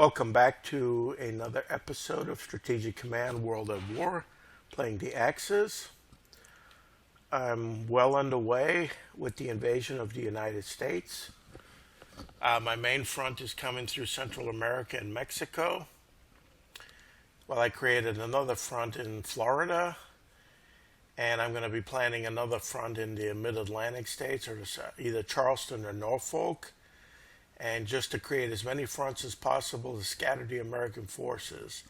Welcome back to another episode of Strategic Command World at War, playing the Axis. I'm well underway with the invasion of the United States. My main front is coming through Central America and Mexico. Well, I created another front in Florida, and I'm going to be planning another front in the mid-Atlantic states, or either Charleston or Norfolk, and just to create as many fronts as possible to scatter the American forces.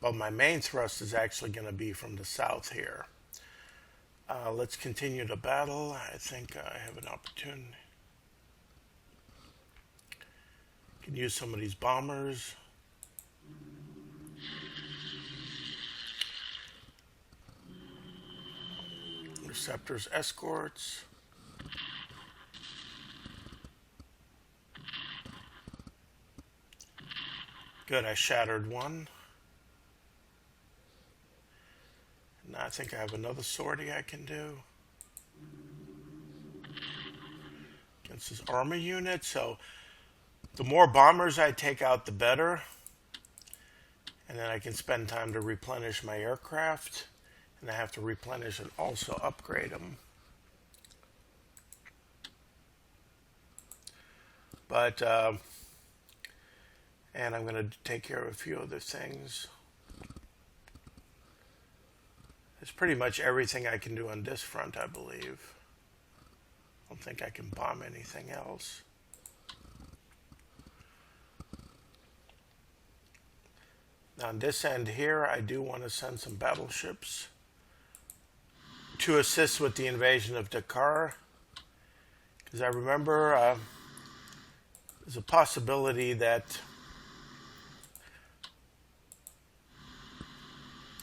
But my main thrust is actually going to be from the south here. Let's continue the battle. I think I have an opportunity. Can use some of these bombers. Interceptors, escorts. Good, I shattered one. Now I think I have another sortie I can do against this armor unit. So the more bombers I take out, the better. And then I can spend time to replenish my aircraft. And I have to replenish and also upgrade them. But and I'm going to take care of a few other things. It's pretty much everything I can do on this front, I believe. I don't think I can bomb anything else. Now on this end here, I do want to send some battleships to assist with the invasion of Dakar. Because I remember there's a possibility that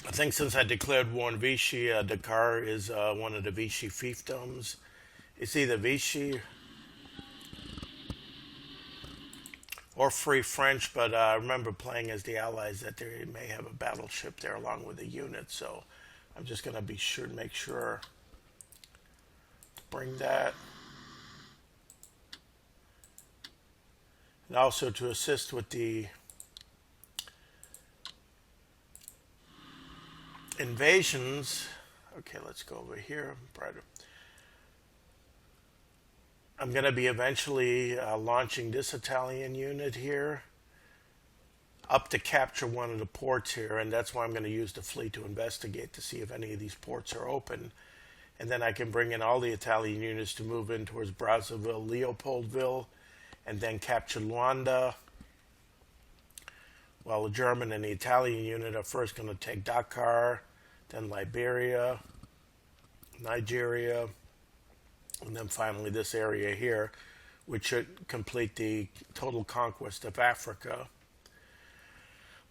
I think since I declared war on Vichy, Dakar is one of the Vichy fiefdoms. It's either Vichy or Free French, but I remember playing as the Allies that they may have a battleship there along with a unit, so I'm just going to be sure to make sure to bring that. And also to assist with the invasions. Okay, let's go over here. I'm going to be eventually launching this Italian unit here up to capture one of the ports here, and that's why I'm going to use the fleet to investigate to see if any of these ports are open. And then I can bring in all the Italian units to move in towards Brazzaville, Leopoldville, and then capture Luanda. While the German and the Italian unit are first going to take Dakar, then Liberia, Nigeria, and then finally this area here, which should complete the total conquest of Africa.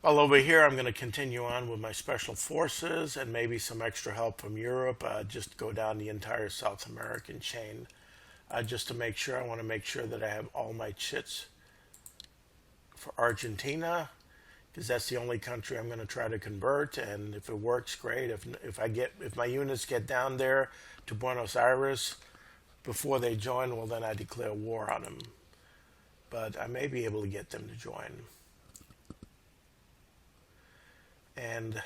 While over here, I'm going to continue on with my special forces and maybe some extra help from Europe, just go down the entire South American chain, just to make sure. I want to make sure that I have all my chits for Argentina, because that's the only country I'm going to try to convert, and if it works, great. If my units get down there to Buenos Aires before they join, well, then I declare war on them. But I may be able to get them to join. And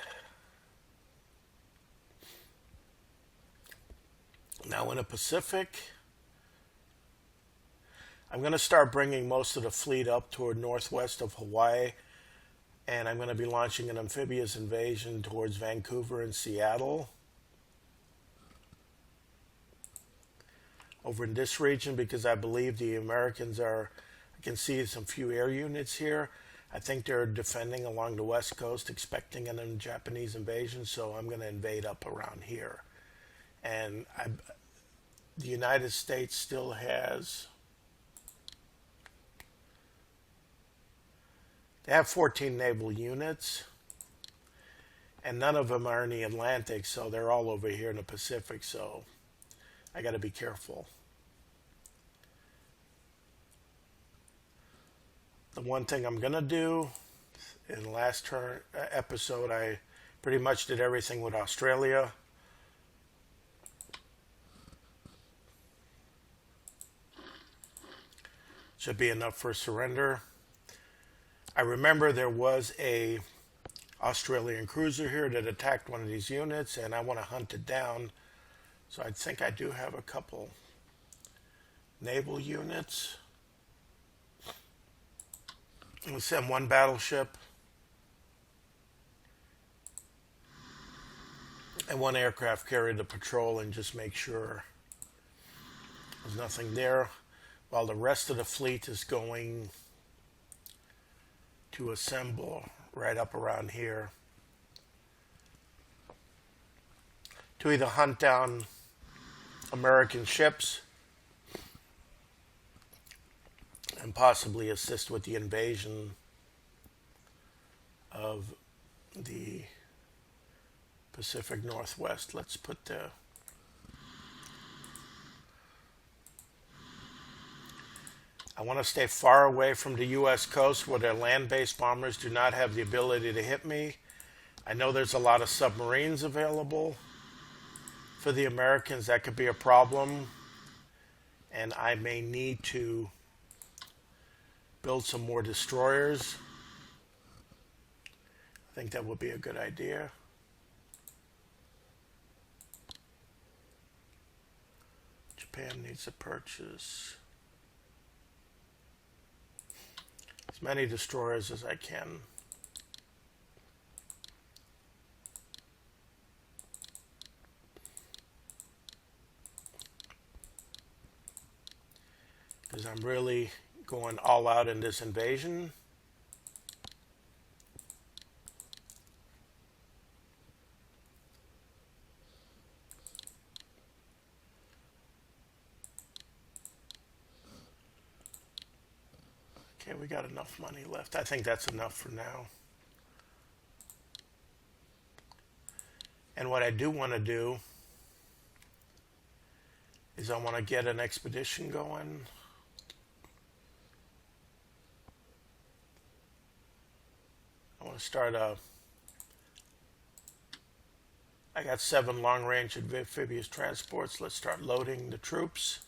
now in the Pacific, I'm going to start bringing most of the fleet up toward northwest of Hawaii. And I'm going to be launching an amphibious invasion towards Vancouver and Seattle. Over in this region, because I believe the Americans I can see some few air units here. I think they're defending along the west coast, expecting a Japanese invasion, so I'm going to invade up around here. And the United States still has... They have 14 naval units, and none of them are in the Atlantic, so they're all over here in the Pacific, so I got to be careful. The one thing I'm going to do, in the last episode, I pretty much did everything with Australia. Should be enough for surrender. I remember there was a Australian cruiser here that attacked one of these units, and I want to hunt it down. So I think I do have a couple naval units. We'll send one battleship and one aircraft carrier to patrol and just make sure there's nothing there, while the rest of the fleet is going to assemble right up around here to either hunt down American ships and possibly assist with the invasion of the Pacific Northwest. Let's put the I want to stay far away from the U.S. coast where their land-based bombers do not have the ability to hit me. I know there's a lot of submarines available for the Americans. That could be a problem. And I may need to build some more destroyers. I think that would be a good idea. Japan needs to purchase as many destroyers as I can. Because I'm really going all out in this invasion. Okay, we got enough money left. I think that's enough for now. And what I do want to do is I want to get an expedition going. I want to start I got 7 long-range amphibious transports. Let's start loading the troops.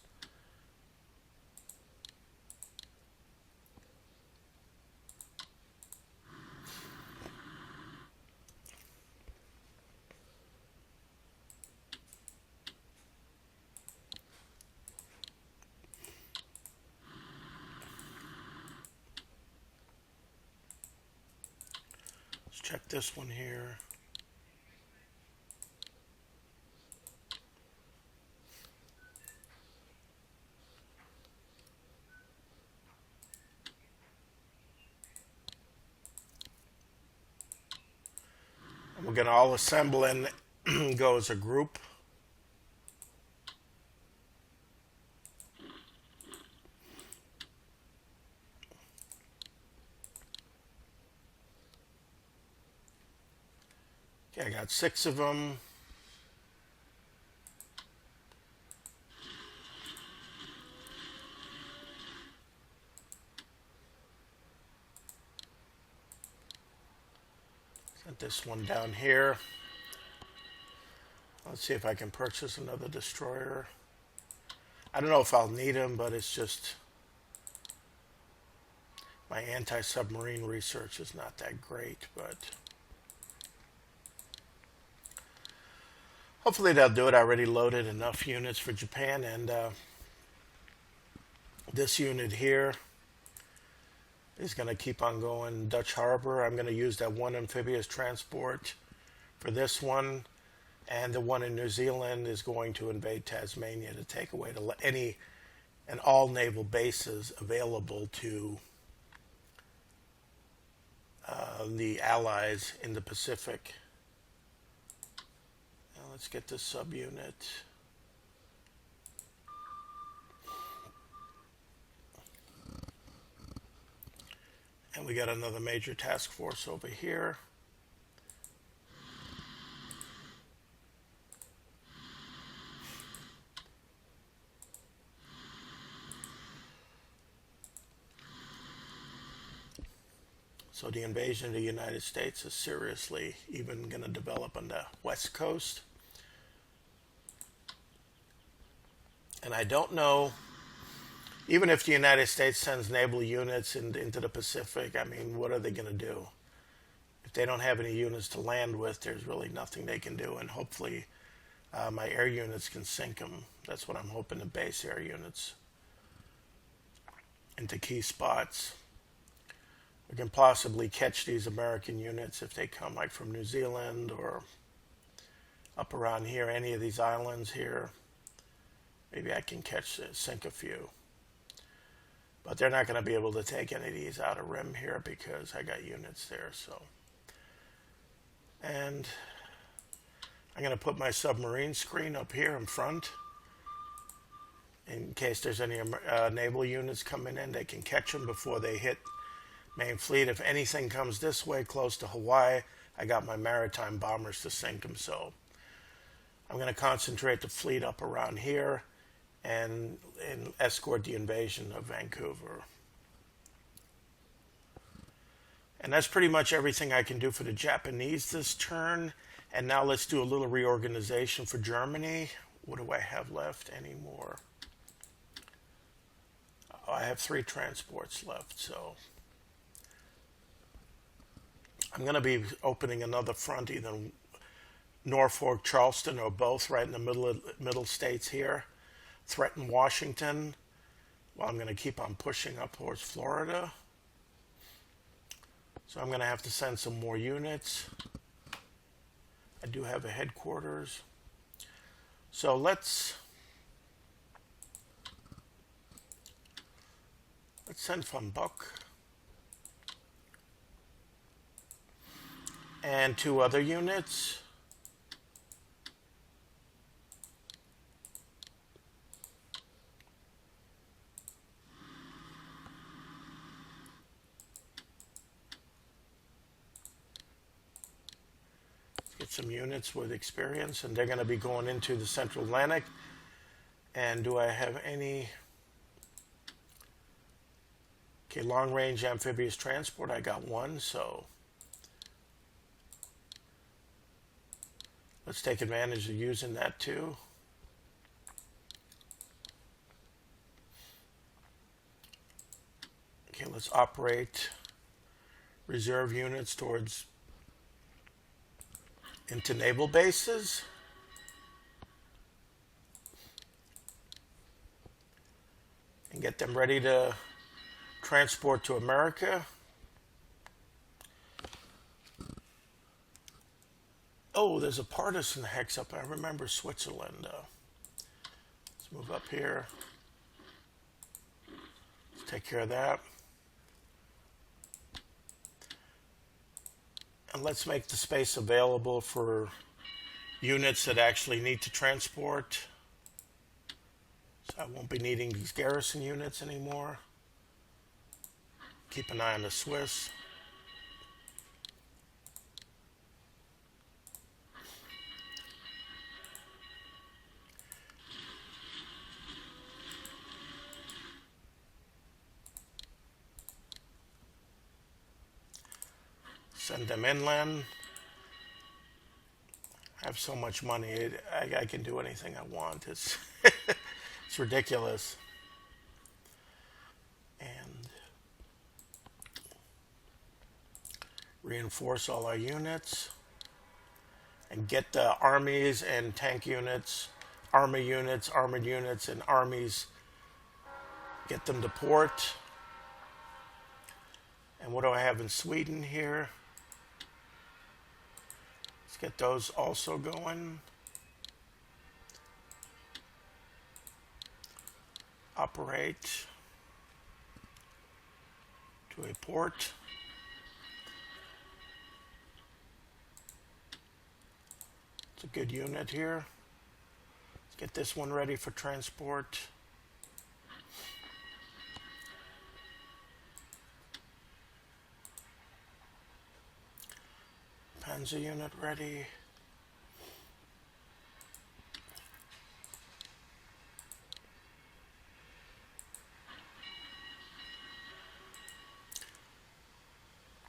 Check this one here. And we're going to all assemble and go as a group. Okay, I got 6 of them. Set this one down here. Let's see if I can purchase another destroyer. I don't know if I'll need them, but it's just my anti-submarine research is not that great, but hopefully they'll do it. I already loaded enough units for Japan, and this unit here is going to keep on going Dutch Harbor. I'm going to use that one amphibious transport for this one, and the one in New Zealand is going to invade Tasmania to take away any and all naval bases available to the Allies in the Pacific. Let's get this subunit. And we got another major task force over here. So the invasion of the United States is seriously even going to develop on the West Coast. And I don't know Even if the United States sends naval units into the Pacific, I mean, what are they going to do? If they don't have any units to land with, there's really nothing they can do. And hopefully my air units can sink them. That's what I'm hoping, the base air units into key spots. We can possibly catch these American units if they come like from New Zealand or up around here, any of these islands here. Maybe I can sink a few. But they're not going to be able to take any of these out of rim here because I got units there. So, and I'm going to put my submarine screen up here in front. In case there's any naval units coming in, they can catch them before they hit main fleet. If anything comes this way close to Hawaii, I got my maritime bombers to sink them. So I'm going to concentrate the fleet up around here and escort the invasion of Vancouver. And that's pretty much everything I can do for the Japanese this turn. And now let's do a little reorganization for Germany. What do I have left anymore? Oh, I have 3 transports left, so I'm going to be opening another front, either Norfolk, Charleston, or both, right in the middle states here. Threaten Washington. Well, I'm going to keep on pushing up towards Florida. So I'm going to have to send some more units. I do have a headquarters. So let's send Van Buck and 2 other units. Get some units with experience, and they're going to be going into the Central Atlantic. And do I have any? Okay, long-range amphibious transport, I got 1, so let's take advantage of using that too. Okay, let's operate reserve units into naval bases. And get them ready to transport to America. Oh, there's a partisan hex up. I remember Switzerland. Let's move up here. Let's take care of that. And let's make the space available for units that actually need to transport. So I won't be needing these garrison units anymore. Keep an eye on the Swiss. Send them inland. I have so much money, I can do anything I want. It's it's ridiculous. And reinforce all our units. And get the armies and tank units, armored units, and armies. Get them to port. And what do I have in Sweden here? Let's get those also going. Operate to a port. It's a good unit here. Let's get this one ready for transport. Panzer unit ready.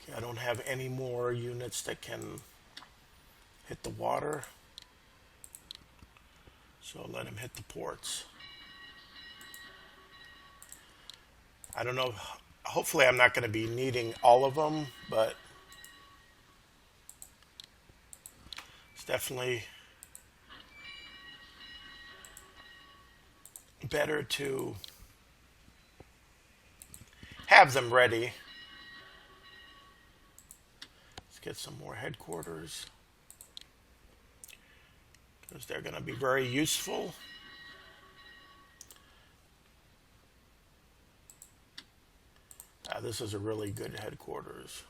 Okay, I don't have any more units that can hit the water, so I'll let him hit the ports. I don't know. Hopefully, I'm not going to be needing all of them, but it's definitely better to have them ready. Let's get some more headquarters because they're going to be very useful. This is a really good headquarters.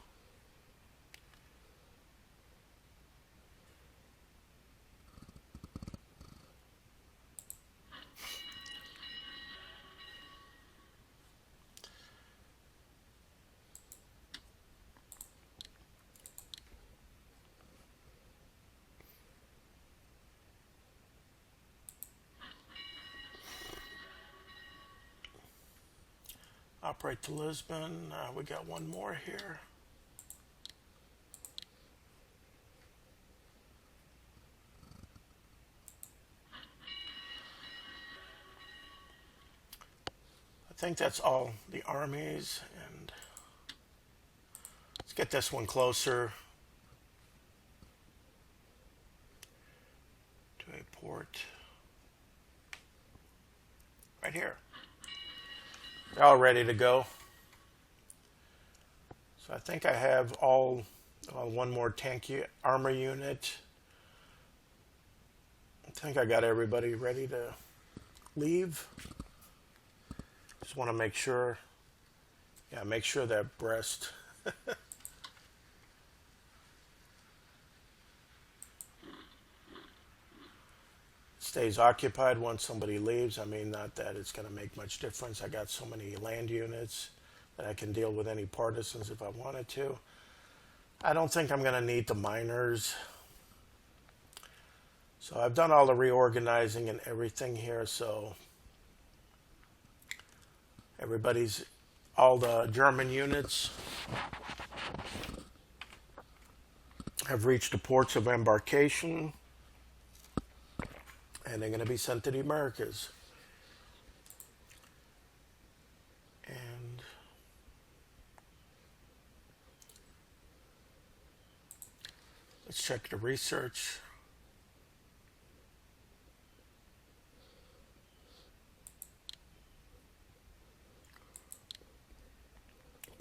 Operate to Lisbon. We got one more here. I think that's all the armies, and let's get this one closer to a port right here. They're all ready to go. So I think I have one more tank armor unit. I think I got everybody ready to leave. Just want to make sure. Yeah, make sure that breast stays occupied once somebody leaves. I mean, not that it's going to make much difference. I got so many land units that I can deal with any partisans if I wanted to. I don't think I'm going to need the miners. So I've done all the reorganizing and everything here. So all the German units have reached the ports of embarkation. And they're going to be sent to the Americas. And let's check the research.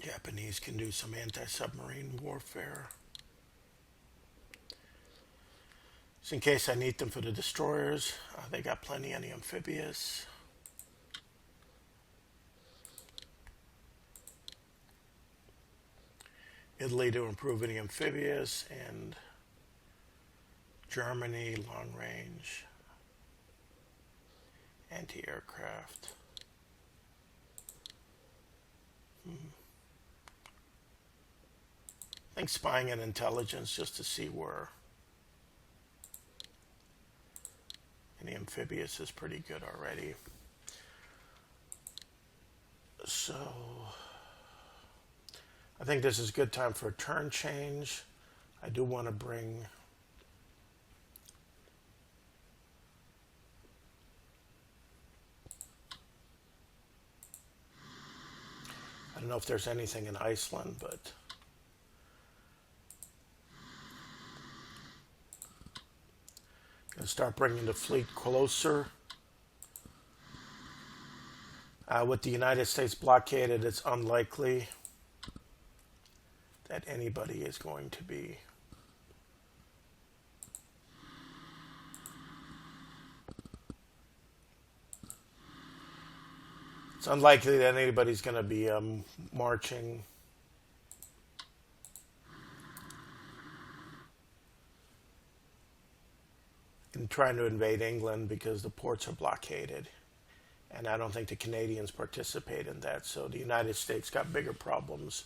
Japanese can do some anti-submarine warfare. Just in case I need them for the destroyers, they got plenty on the amphibious. Italy to improve any amphibious, and Germany long range anti-aircraft. I think spying and intelligence just to see where any amphibious is pretty good already. So I think this is a good time for a turn change. I do want to bring I don't know if there's anything in Iceland, but going to start bringing the fleet closer. With the United States blockaded, it's unlikely that anybody is going to be it's unlikely that anybody's going to be marching and trying to invade England because the ports are blockaded. And I don't think the Canadians participate in that. So the United States got bigger problems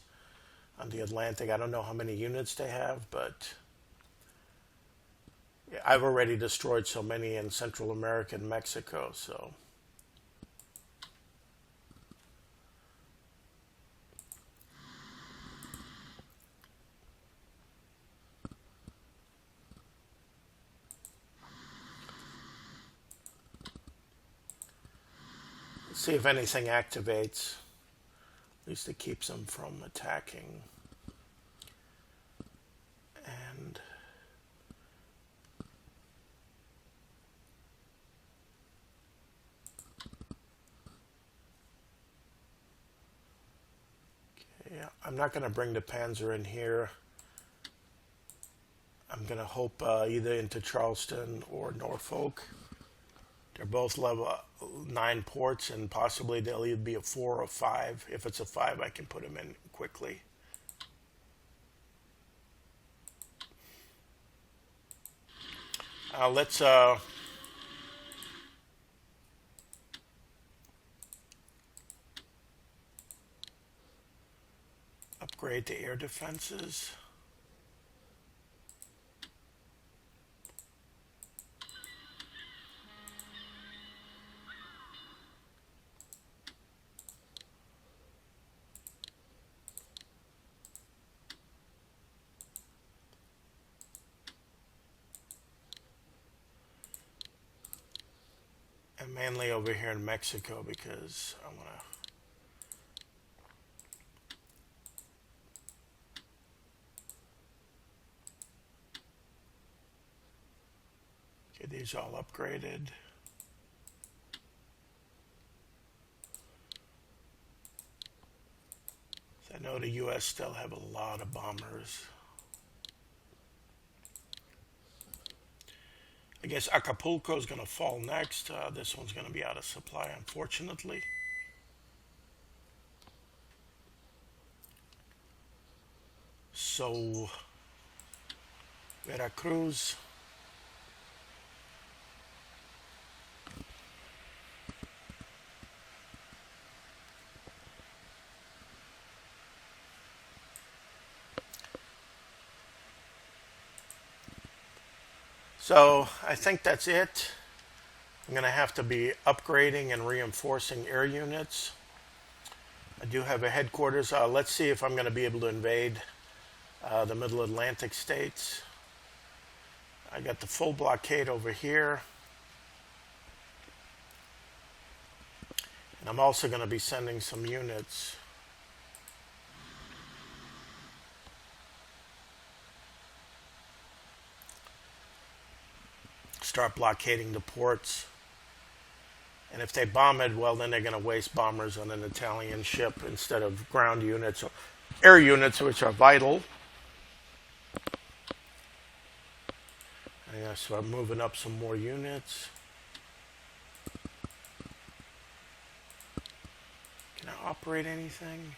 on the Atlantic. I don't know how many units they have, but I've already destroyed so many in Central America and Mexico. So let's see if anything activates. least it keeps them from attacking. And okay, I'm not going to bring the Panzer in here. I'm going to hope either into Charleston or Norfolk. They're both level 9 ports, and possibly they'll either be a 4 or 5. If it's a 5, I can put them in quickly. Let's upgrade the air defenses. And mainly over here in Mexico, because I want to get these all upgraded. So I know the U.S. still have a lot of bombers. I guess Acapulco is going to fall next. This one's going to be out of supply, unfortunately. So, Veracruz. So I think that's it. I'm going to have to be upgrading and reinforcing air units. I do have a headquarters. Let's see if I'm going to be able to invade the Middle Atlantic states. I got the full blockade over here. And I'm also going to be sending some units. Start blockading the ports. And if they bomb it, well, then they're going to waste bombers on an Italian ship instead of ground units or air units, which are vital. And so I'm moving up some more units. Can I operate anything?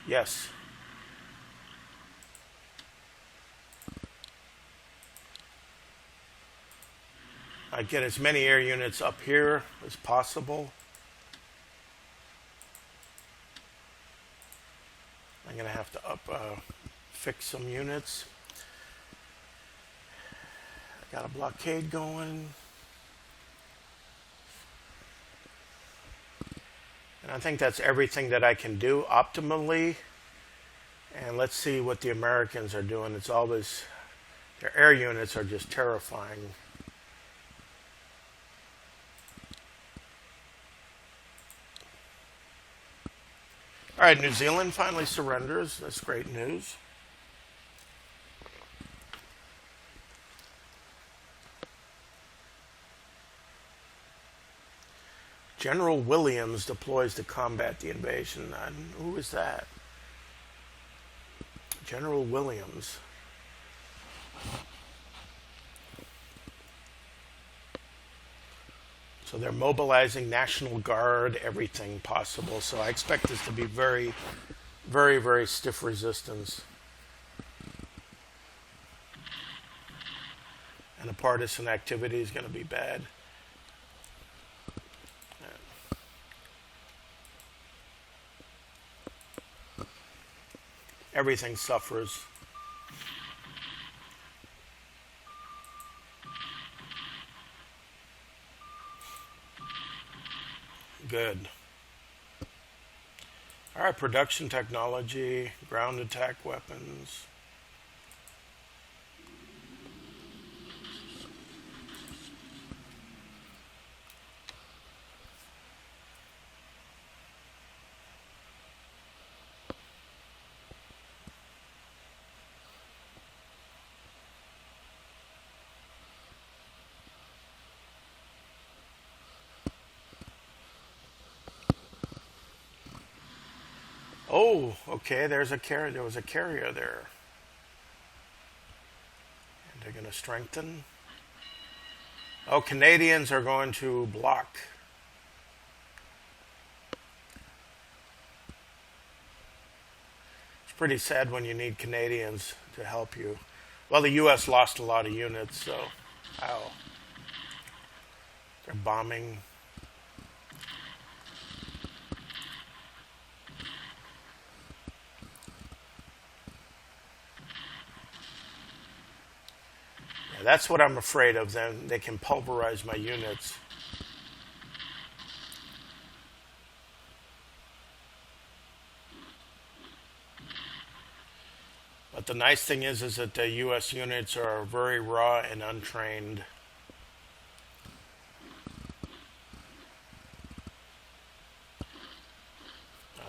Yes. I get as many air units up here as possible. I'm going to have to fix some units. I got a blockade going. And I think that's everything that I can do optimally. And let's see what the Americans are doing. It's always, their air units are just terrifying. All right, New Zealand finally surrenders. That's great news. General Williams deploys to combat the invasion. Who is that? General Williams. So they're mobilizing National Guard, everything possible. So I expect this to be very, very, very stiff resistance. And the partisan activity is going to be bad. Everything suffers. Good. All right, production technology, ground attack weapons. Oh, okay. There's a carrier. There was a carrier there, and they're going to strengthen. Oh, Canadians are going to block. It's pretty sad when you need Canadians to help you. Well, the U.S. lost a lot of units, so wow. They're bombing. Yeah, that's what I'm afraid of. Then they can pulverize my units. But the nice thing is that the U.S. units are very raw and untrained.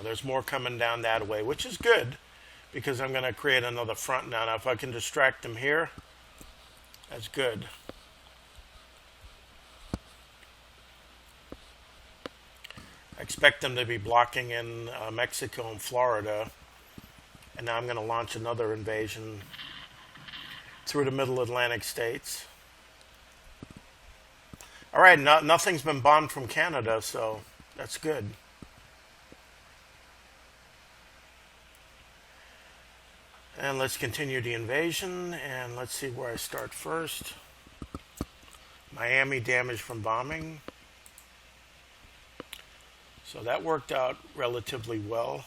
There's more coming down that way, which is good because I'm going to create another front now. Now, if I can distract them here, that's good. I expect them to be blocking in Mexico and Florida. And now I'm going to launch another invasion through the middle Atlantic states. All right, nothing's been bombed from Canada, so that's good. And let's continue the invasion, and let's see where I start first. Miami damaged from bombing. So that worked out relatively well.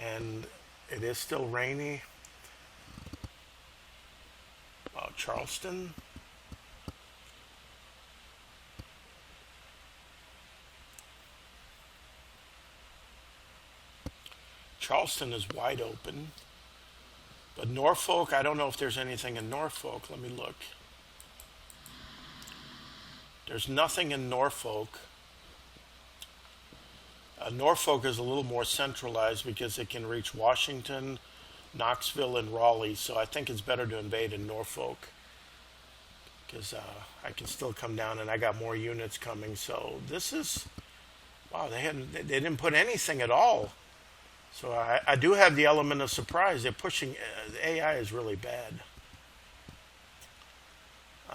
And it is still rainy. Charleston. Charleston is wide open. But Norfolk, I don't know if there's anything in Norfolk. Let me look. There's nothing in Norfolk. Norfolk is a little more centralized because it can reach Washington, Knoxville, and Raleigh. So I think it's better to invade in Norfolk because I can still come down and I got more units coming. So this is, wow, they didn't put anything at all. So I do have the element of surprise. They're pushing, the AI is really bad.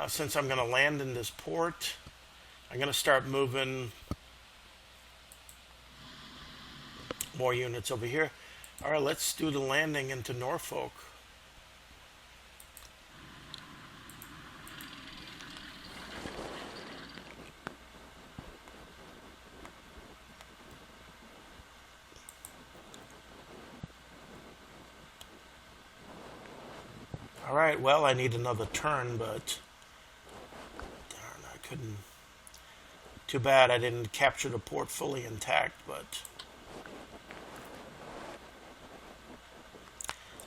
Since I'm going to land in this port, I'm going to start moving more units over here. All right, let's do the landing into Norfolk. All right, well, I need another turn, but darn, I couldn't. Too bad I didn't capture the port fully intact, but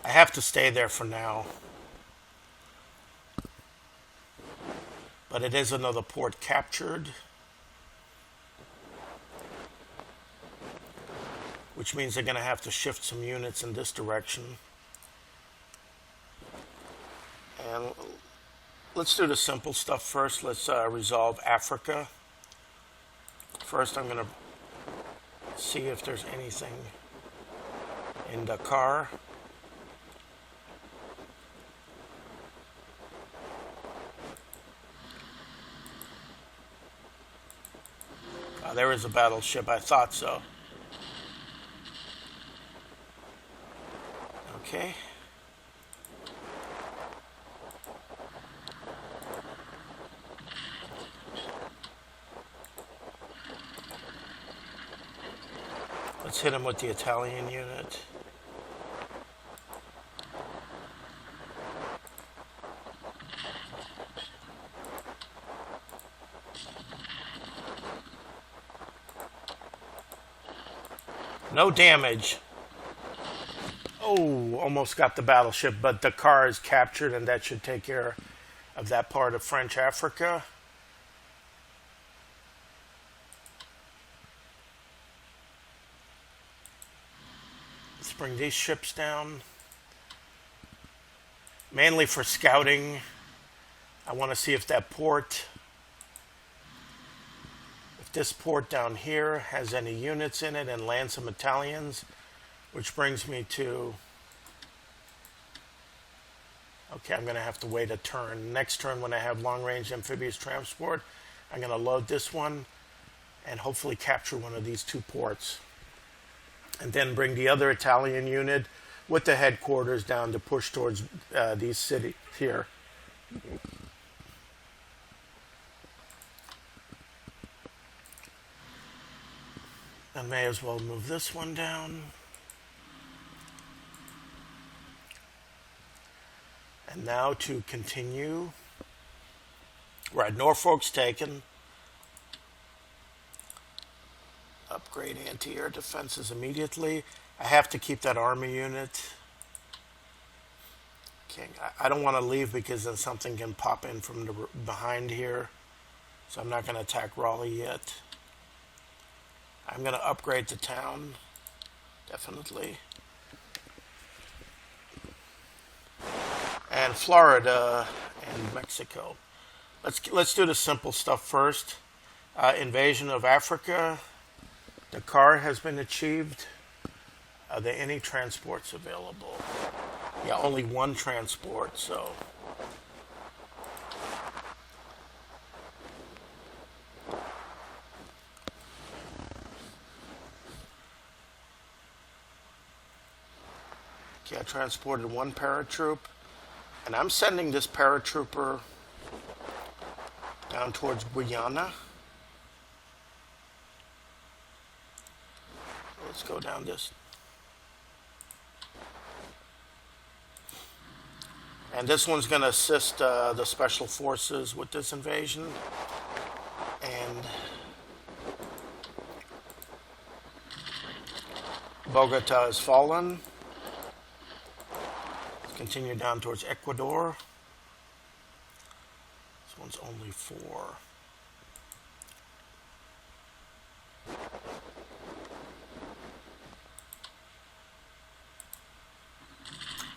I have to stay there for now. But it is another port captured, which means they're going to have to shift some units in this direction. And let's do the simple stuff first. Let's resolve Africa. First, I'm going to see if there's anything in Dakar. There is a battleship. I thought so. Okay. Let's hit him with the Italian unit. No damage. Oh, almost got the battleship, but the car is captured, and that should take care of that part of French Africa. Let's bring these ships down. Mainly for scouting. I want to see if that port, if this port down here has any units in it and land some Italians, which brings me to, okay, I'm going to have to wait a turn. Next turn, when I have long-range amphibious transport, I'm going to load this one and hopefully capture one of these two ports. And then bring the other Italian unit with the headquarters down to push towards these cities here. I may as well move this one down. And now to continue. Right, Norfolk's taken. Upgrade anti-air defenses immediately. I have to keep that army unit. Okay, I don't want to leave because then something can pop in from the behind here. So I'm not going to attack Raleigh yet. I'm going to upgrade the town, definitely. And Florida and Mexico. Let's do the simple stuff first. Invasion of Africa. The car has been achieved. Are there any transports available? Yeah, only one transport, so. Okay, I transported one paratroop. And I'm sending this paratrooper down towards Guyana. Let's go down this. And this one's going to assist the special forces with this invasion. And Bogota has fallen. Let's continue down towards Ecuador. This one's only 4.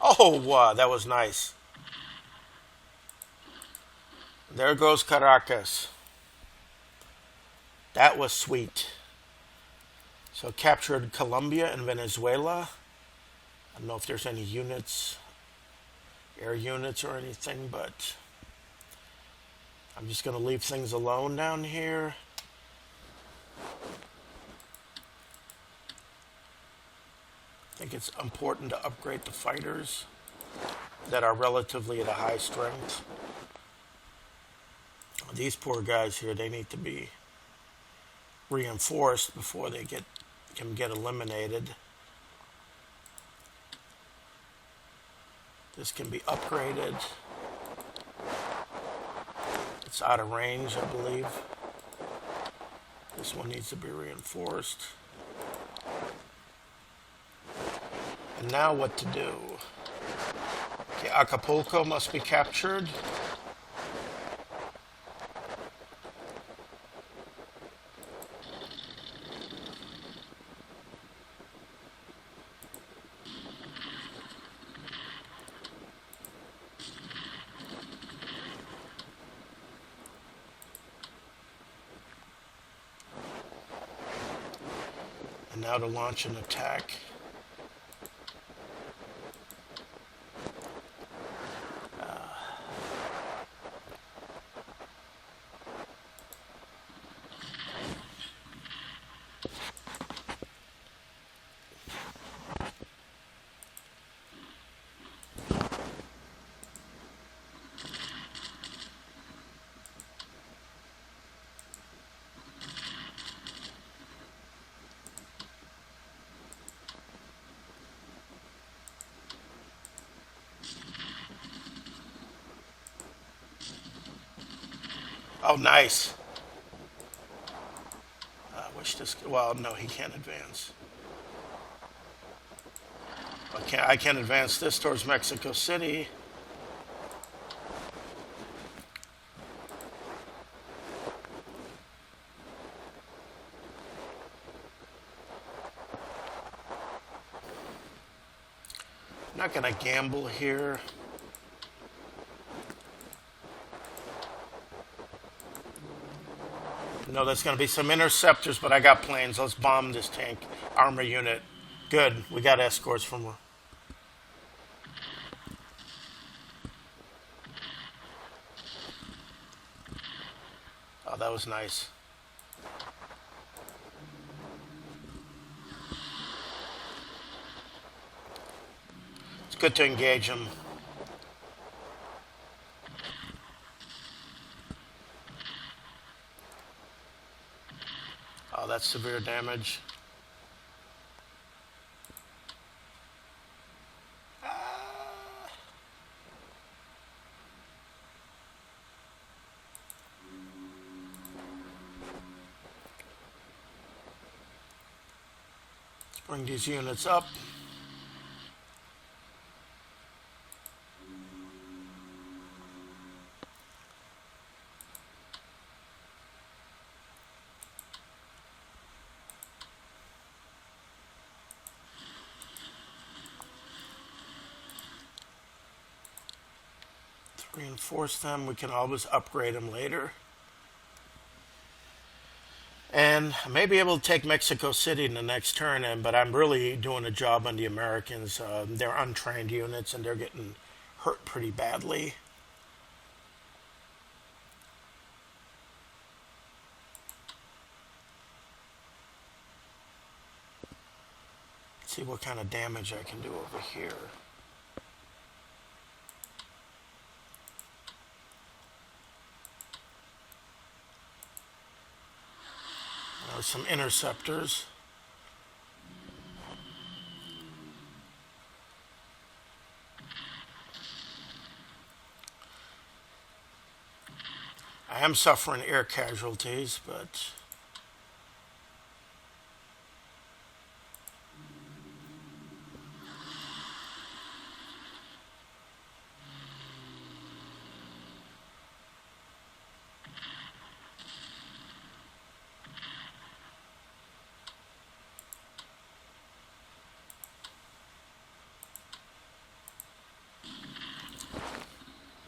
Oh, wow, that was nice. There goes Caracas. That was sweet. So captured Colombia and Venezuela. I don't know if there's any units, air units or anything, but I'm just going to leave things alone down here. I think it's important to upgrade the fighters that are relatively at a high strength. These poor guys here, they need to be reinforced before they can get eliminated. This can be upgraded. It's out of range, I believe. This one needs to be reinforced. And now what to do? Okay, Acapulco must be captured. And now to launch an attack. Oh, nice. I wish this. Well, no, he can't advance. I can't advance this towards Mexico City. I'm not going to gamble here. No, there's going to be some interceptors, but I got planes. Let's bomb this tank armor unit. Good. We got escorts from her. Oh, that was nice. It's good to engage them. Oh, that's severe damage. Let's bring these units up. Reinforce them. We can always upgrade them later. And I may be able to take Mexico City in the next turn, but I'm really doing a job on the Americans. They're untrained units, and they're getting hurt pretty badly. Let's see what kind of damage I can do over here. Some interceptors. I am suffering air casualties, but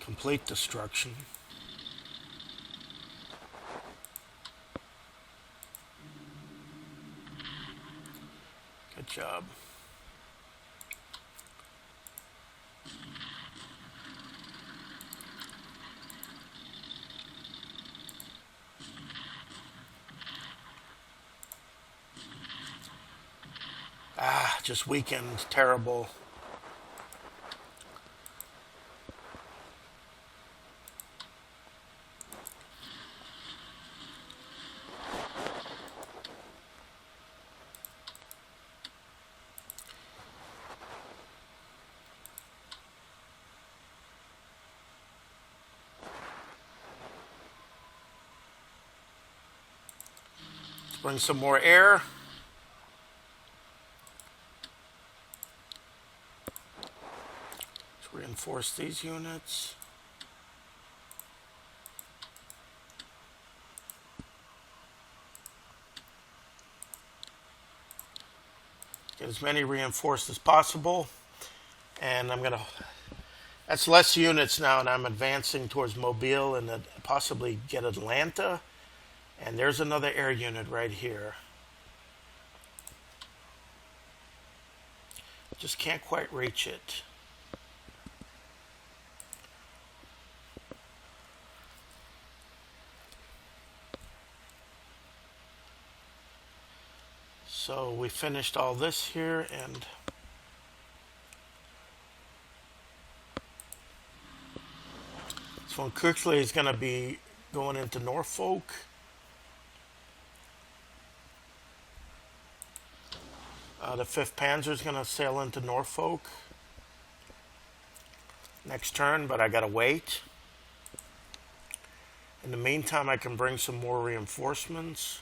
complete destruction. Good job. Just weakened. Terrible. Bring some more air. Let's reinforce these units. Get as many reinforced as possible. And I'm going to... That's less units now, and I'm advancing towards Mobile and possibly get Atlanta. And there's another air unit right here. Just can't quite reach it. So we finished all this here, and this one quickly is going to be going into Norfolk. The 5th Panzer is going to sail into Norfolk next turn, but I got to wait. In the meantime, I can bring some more reinforcements.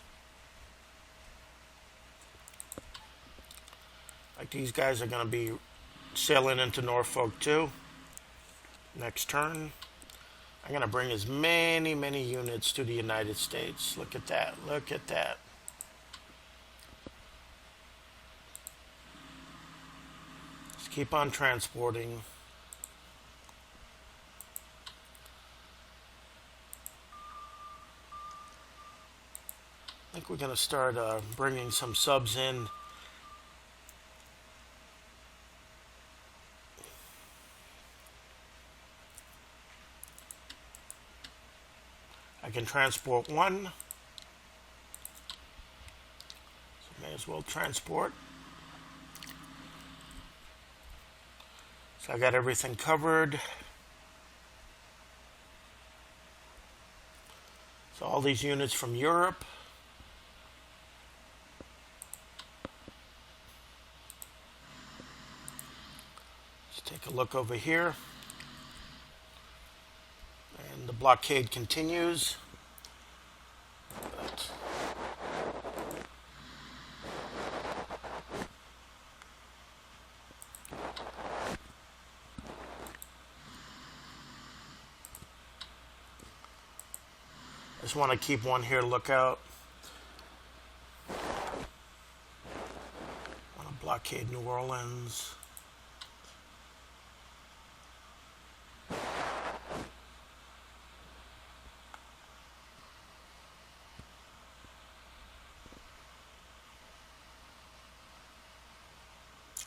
Like these guys are going to be sailing into Norfolk too. Next turn, I'm going to bring as many units to the United States. Look at that. Look at that. Keep on transporting. we're going to start bringing some subs in. I can transport one, so may as well transport. So I got everything covered. So all these units from Europe. Let's take a look over here. And the blockade continues. But I just want to keep one here, lookout. I want to blockade New Orleans.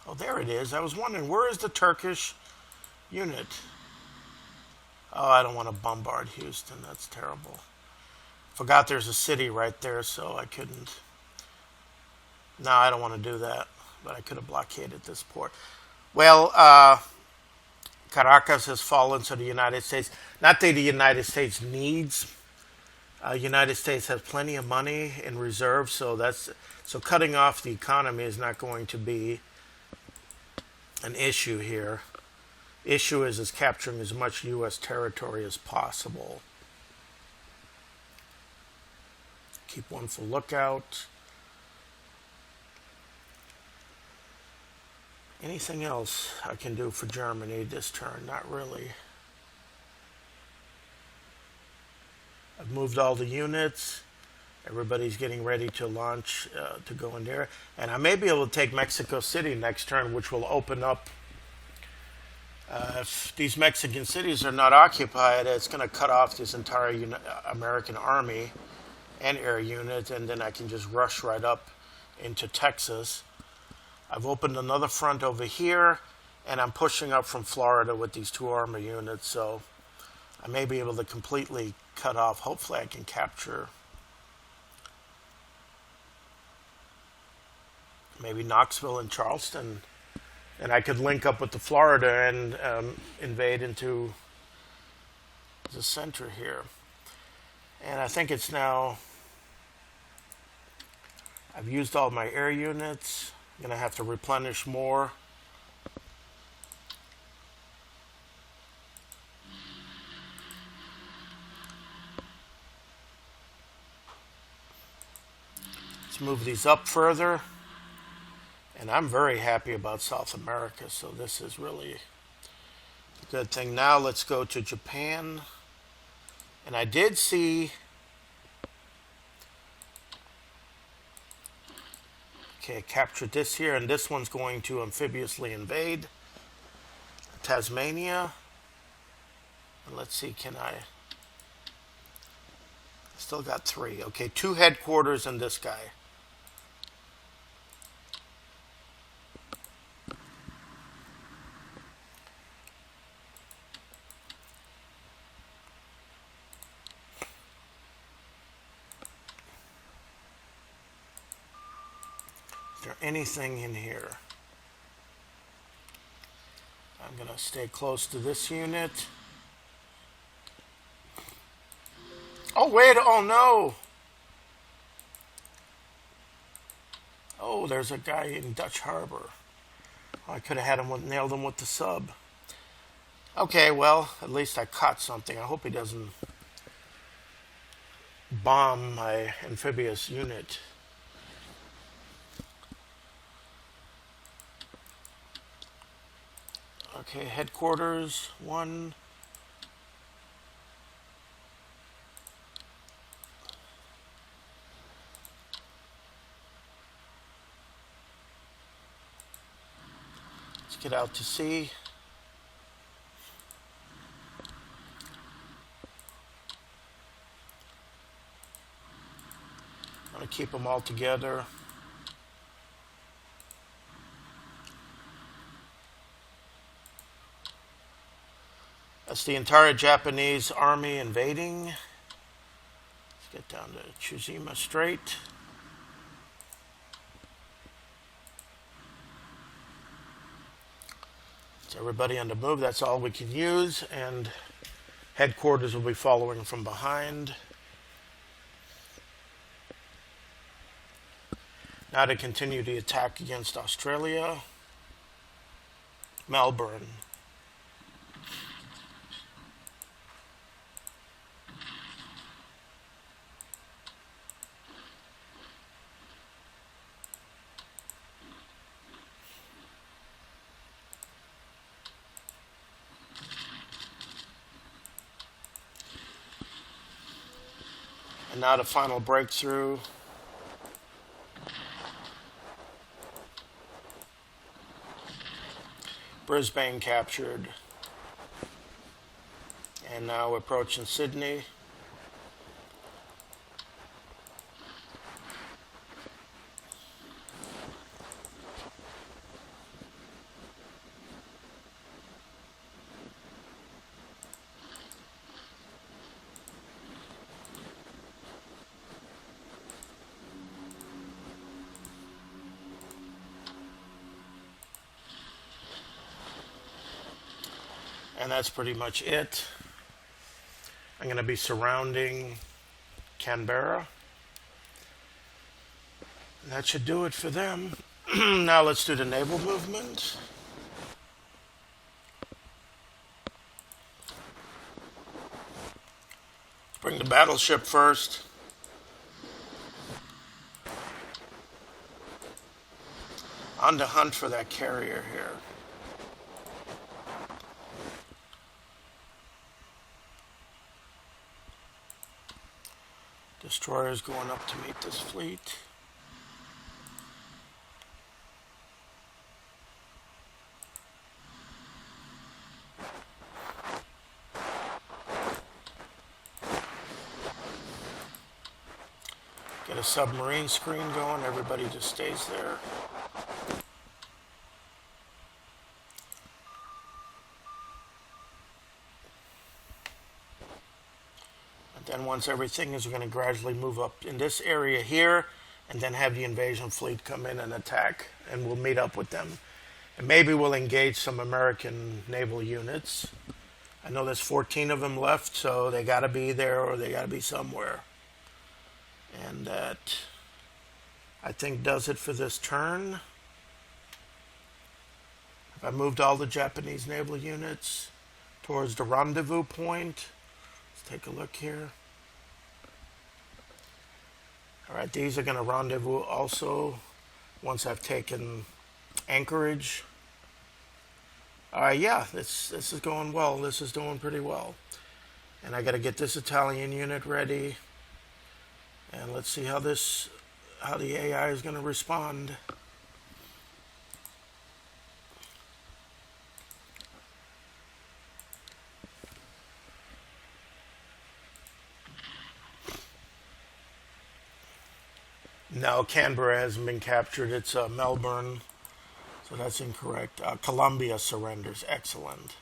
Oh, there it is. I was wondering, where is the Turkish unit? Oh, I don't want to bombard Houston. That's terrible. Forgot there's a city right there, so I couldn't. No, I don't want to do that, but I could have blockaded this port. Well, Caracas has fallen, so the United States, not that the United States needs, United States has plenty of money in reserve, so cutting off the economy is not going to be an issue here. Issue is capturing as much U.S. territory as possible. Keep one for lookout. Anything else I can do for Germany this turn? Not really. I've moved all the units. Everybody's getting ready to launch to go in there. And I may be able to take Mexico City next turn, which will open up. If these Mexican cities are not occupied, it's going to cut off this entire American army and air unit, and then I can just rush right up into Texas. I've opened another front over here, and I'm pushing up from Florida with these two armor units, so I may be able to completely cut off. Hopefully I can capture maybe Knoxville and Charleston, and I could link up with the Florida and invade into the center here. And I think it's now, I've used all my air units. I'm going to have to replenish more. Let's move these up further. And I'm very happy about South America, so this is really a good thing. Now let's go to Japan. And I did see, okay, captured this here, and this one's going to amphibiously invade Tasmania. And let's see, can I? Still got 3. Okay, 2 headquarters and this guy. Is there anything in here? I'm going to stay close to this unit. Oh, wait. Oh, no. Oh, there's a guy in Dutch Harbor. Oh, I could have had him nailed him with the sub. Okay, well, at least I caught something. I hope he doesn't bomb my amphibious unit. Okay, headquarters, 1. Let's get out to sea. I'm going to keep them all together. That's the entire Japanese army invading. Let's get down to Tsushima Strait. It's everybody on the move. That's all we can use, and headquarters will be following from behind. Now to continue the attack against Australia. Melbourne. And now the final breakthrough. Brisbane captured. And now approaching Sydney. And that's pretty much it. I'm going to be surrounding Canberra. And that should do it for them. Now let's do the naval movement. Bring the battleship first. On the hunt for that carrier here. Destroyers going up to meet this fleet. Get a submarine screen going. Everybody just stays there. Then once everything is, we're going to gradually move up in this area here and then have the invasion fleet come in and attack, and we'll meet up with them. And maybe we'll engage some American naval units. I know there's 14 of them left, so they got to be there or they got to be somewhere. And that, I think, does it for this turn. Have I moved all the Japanese naval units towards the rendezvous point? Let's take a look here. All right, these are going to rendezvous also once I've taken Anchorage. All right, yeah, this is going well. This is doing pretty well. And I got to get this Italian unit ready. And let's see how the AI is going to respond. No, Canberra hasn't been captured. It's Melbourne, so that's incorrect. Colombia surrenders. Excellent.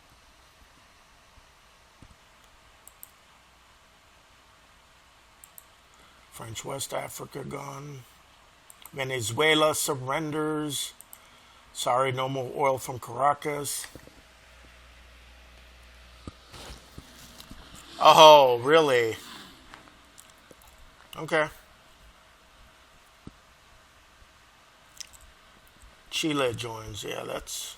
French West Africa gone. Venezuela surrenders. Sorry, no more oil from Caracas. Oh, really? Okay. Chile joins. Yeah, that's...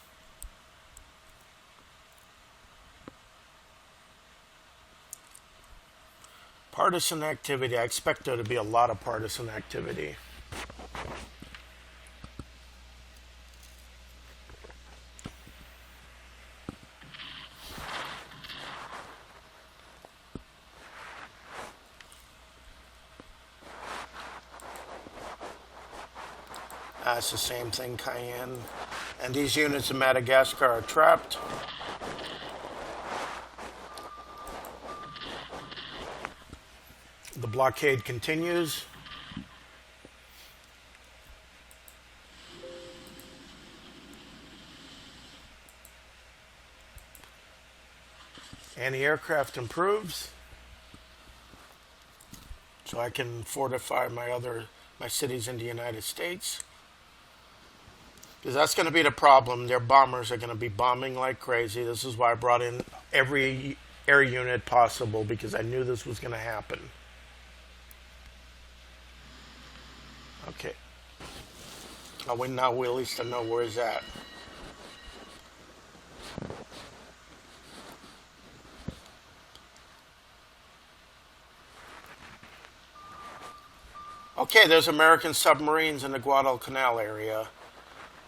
Partisan activity. I expect there to be a lot of partisan activity. It's the same thing, Cayenne. And these units in Madagascar are trapped. The blockade continues. Anti-aircraft improves, so I can fortify my cities in the United States. Because that's going to be the problem. Their bombers are going to be bombing like crazy. This is why I brought in every air unit possible, because I knew this was going to happen. Okay. Oh, now we at least know where he's at. Okay, there's American submarines in the Guadalcanal area,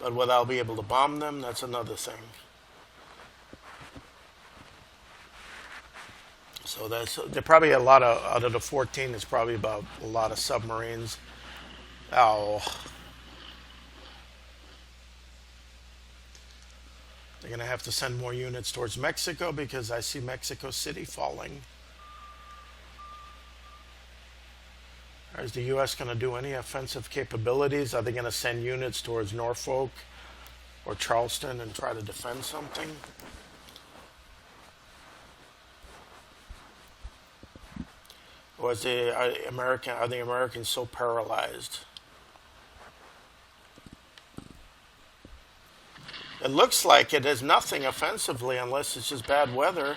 but whether I'll be able to bomb them, that's another thing. So there probably a lot of, out of the 14, there's probably about a lot of submarines. Oh. They're going to have to send more units towards Mexico because I see Mexico City falling. Is the U.S. going to do any offensive capabilities? Are they going to send units towards Norfolk or Charleston and try to defend something? Or are the Americans so paralyzed? It looks like it is nothing offensively unless it's just bad weather.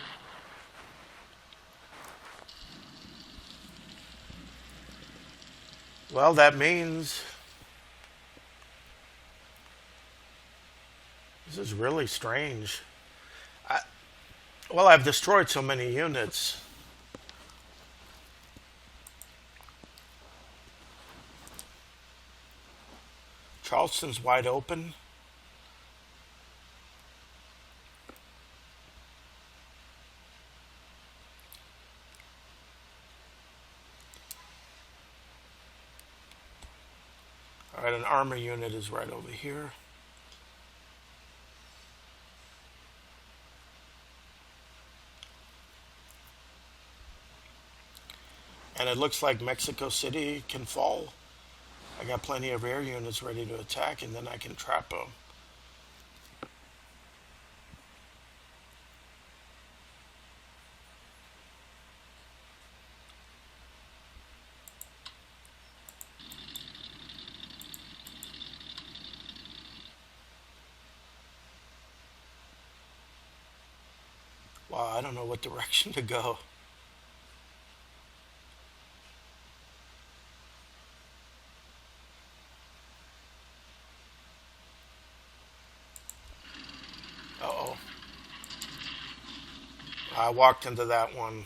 Well, that means this is really strange. I've destroyed so many units. Charleston's wide open. All right, an armor unit is right over here. And it looks like Mexico City can fall. I got plenty of air units ready to attack, and then I can trap them. Wow, I don't know what direction to go. Uh-oh. I walked into that one.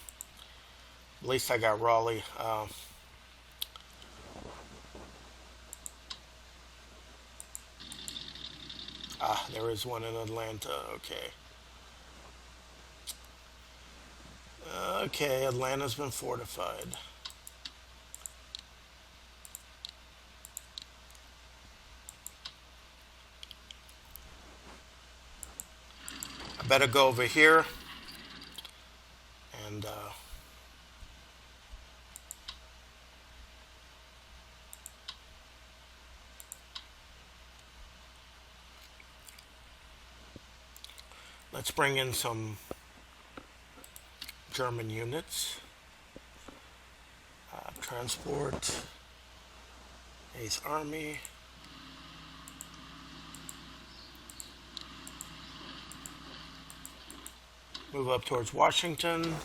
At least I got Raleigh. There is one in Atlanta. Okay. Okay, Atlanta's been fortified. I better go over here and let's bring in some German units. Transport. 8th Army. Move up towards Washington.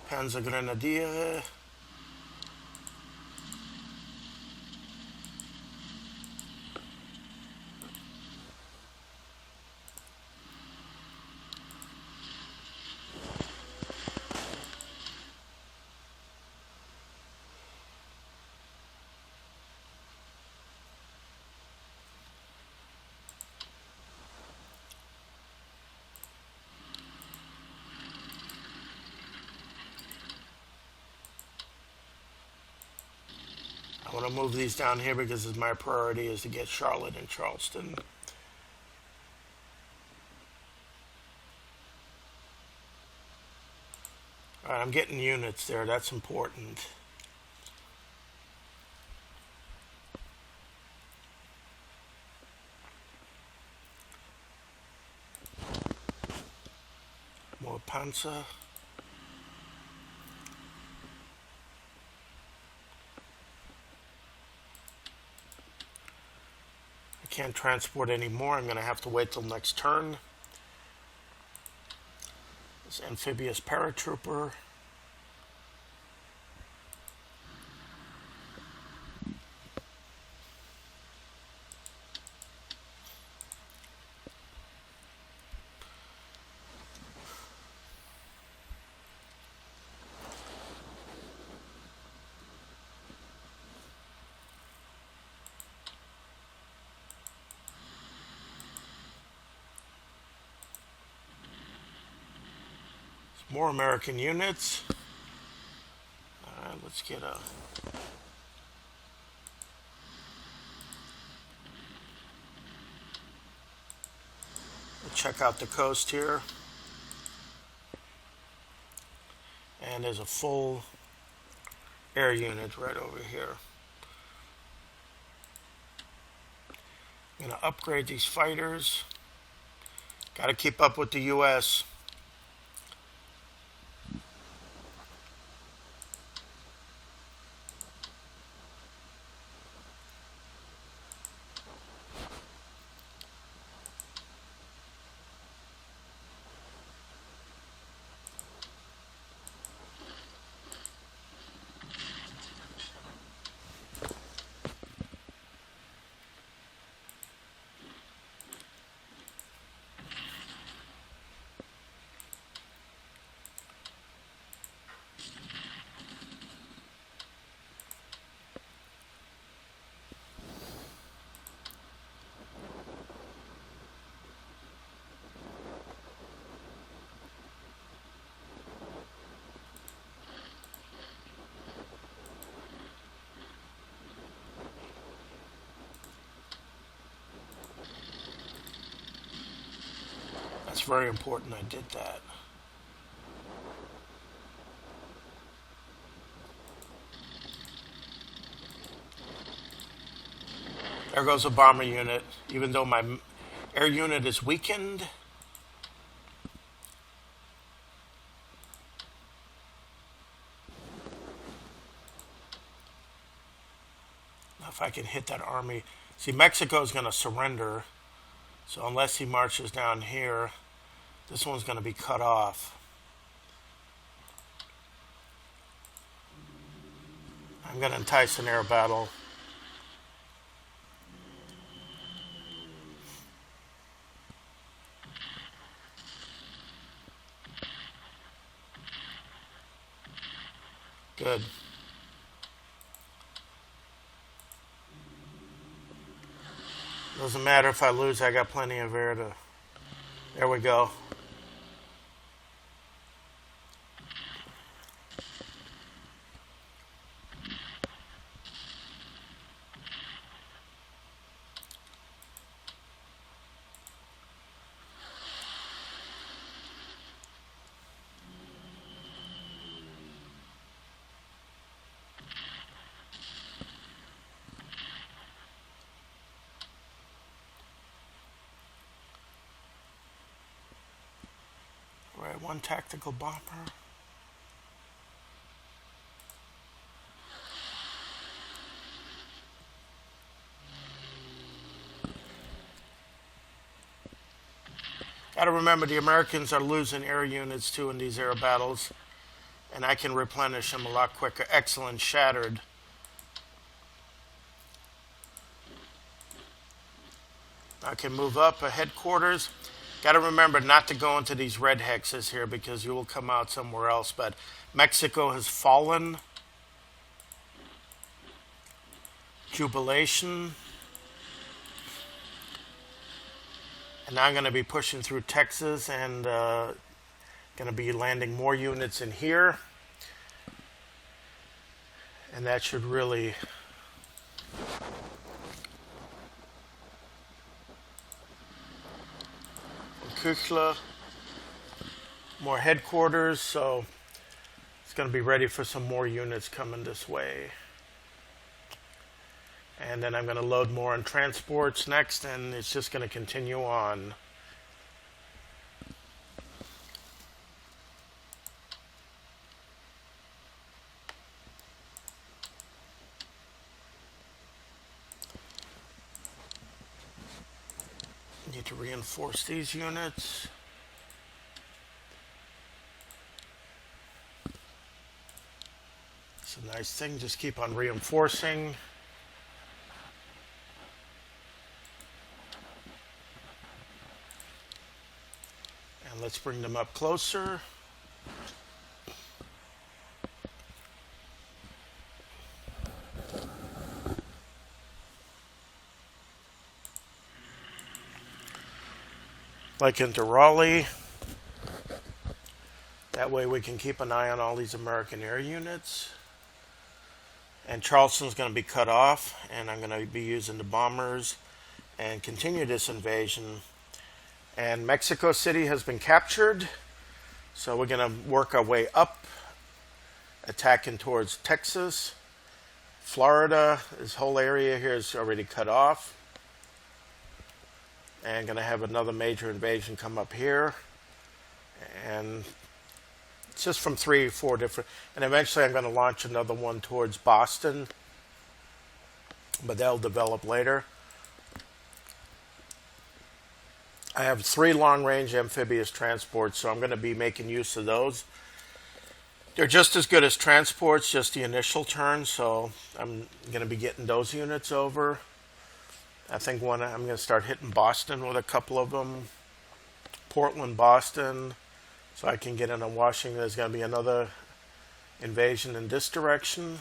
Panzergrenadier. I want to move these down here because my priority is to get Charlotte and Charleston. All right, I'm getting units there. That's important. More Panzer. I can't transport anymore. I'm going to have to wait till next turn. This amphibious paratrooper. More American units. Alright, let's get a... check out the coast here. And there's a full air unit right over here. I'm going to upgrade these fighters. Got to keep up with the U.S. That's very important I did that. There goes a bomber unit, even though my air unit is weakened. Now if I can hit that army. See, Mexico's going to surrender. So unless he marches down here, this one's going to be cut off. I'm going to entice an air battle. Good. Doesn't matter if I lose, I got plenty of air to... There we go. Right, one tactical bomber. Got to remember the Americans are losing air units too in these air battles, and I can replenish them a lot quicker. Excellent, shattered. I can move up a headquarters. Got to remember not to go into these red hexes here because you will come out somewhere else. But Mexico has fallen. Jubilation. And now I'm going to be pushing through Texas and going to be landing more units in here. And that should really... Küchler, more headquarters, so it's going to be ready for some more units coming this way. And then I'm going to load more on transports next, and it's just going to continue on. Need to reinforce these units. It's a nice thing, just keep on reinforcing. And let's bring them up closer. Like into Raleigh. That way we can keep an eye on all these American air units. And Charleston's going to be cut off, and I'm going to be using the bombers and continue this invasion. And Mexico City has been captured, so we're going to work our way up, attacking towards Texas. Florida, this whole area here is already cut off. And going to have another major invasion come up here. And it's just from 3 or 4 different, and eventually I'm going to launch another one towards Boston, but that'll develop later. I have 3 long-range amphibious transports, so I'm going to be making use of those. They're just as good as transports, just the initial turn, so I'm going to be getting those units over. I think I'm going to start hitting Boston with a couple of them. Portland, Boston, so I can get into Washington. There's going to be another invasion in this direction.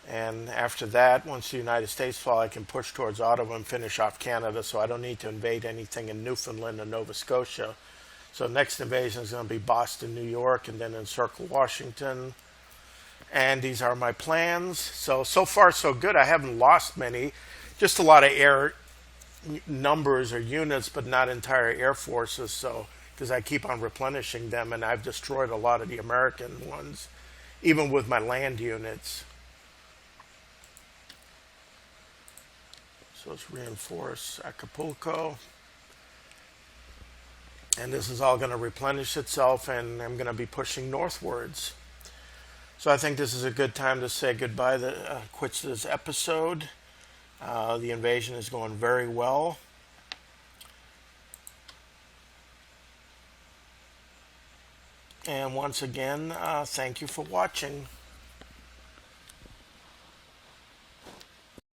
And after that, once the United States fall, I can push towards Ottawa and finish off Canada, so I don't need to invade anything in Newfoundland or Nova Scotia. So next invasion is going to be Boston, New York, and then encircle Washington. And these are my plans. So far so good. I haven't lost many. Just a lot of air numbers or units, but not entire air forces. So because I keep on replenishing them, and I've destroyed a lot of the American ones, even with my land units. So let's reinforce Acapulco. And this is all going to replenish itself, and I'm going to be pushing northwards. So I think this is a good time to say goodbye, quit this episode. The invasion is going very well. And once again, thank you for watching.